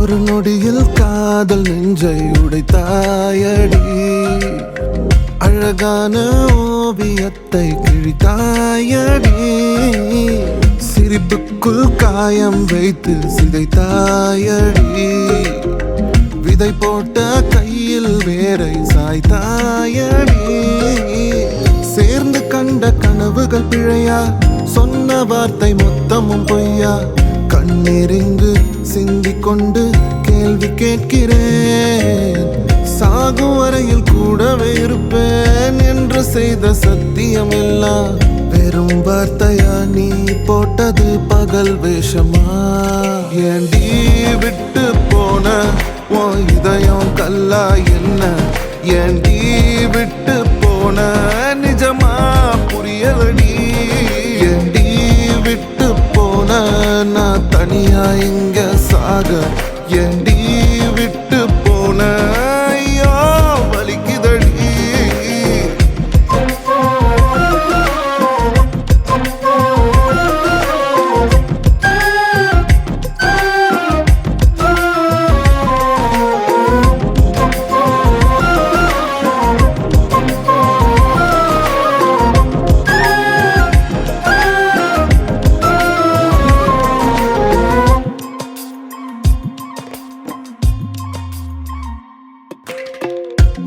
ஒரு நொடியில் காதல் நெஞ்சை உடைத்தாயடி. அழகான ஓவியத்தை கிழித்தாயடி. சிரிப்புக்குள் காயம் வைத்து சிதைத்தாயடி. விதை போட்ட கையில் வேரை சாய்த்தாயடி. சேர்ந்து கண்ட கனவுகள் பிழையா, சொன்ன வார்த்தை மொத்தமும் பொய்யா. கண்ணீரிங்கு சிந்திக் கொண்டு கேள்வி கேட்கிறேன். சாகும் வரையில் கூடவே இருப்பேன் என்று செய்த சத்தியம் எல்லாம் வெறும் வார்த்தையா? நீ போட்டது பகல் வேஷமா? ஏண்டி விட்டு போன உன் இதயம் கல்லா என்ன? ஏண்டி விட்டு போன நிஜமா புரியலடி. ஏண்டி விட்டு போன நான் தனியா இங்க சாக? ஏண்டி விட்டு போன ஐயோ வலிக்குதடி.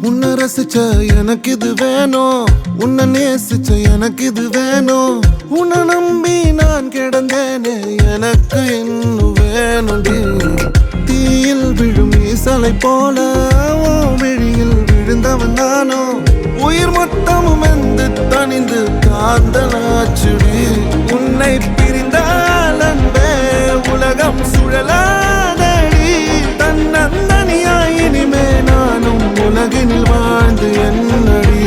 உன்னை ரசிச்ச எனக்கு இது வேணும், உன்னை நேசிச்ச எனக்கு இது வேணும். உன்னை நம்பி நான் கிடந்தேனே எனக்கு இன்னும் வேணும்டி. தீயில் விழும் ஈசலை போல விழியில் விழுந்தவன் நானோ. உயிர் மொத்தமும் வந்து தனிந்து காந்தலாச்சுடி. உன்னை பிரிந்தால் அன்பே உலகம் சுழலாதடி. தன்னந்தனியாய் இனிமே நானும் உலகினில் வாழ்ந்து என்னடி.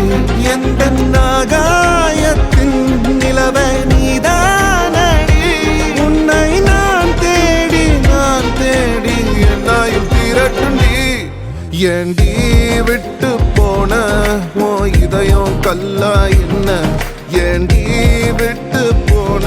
எந்த நாகாயத்தின் நிலவை நீதானடி. உன்னை நான் தேடி என்னாயும் திரட்டுண்டி. ஏண்டி விட்டு போன உன் இதயம் கல்லா என்ன? ஏண்டி விட்டு போன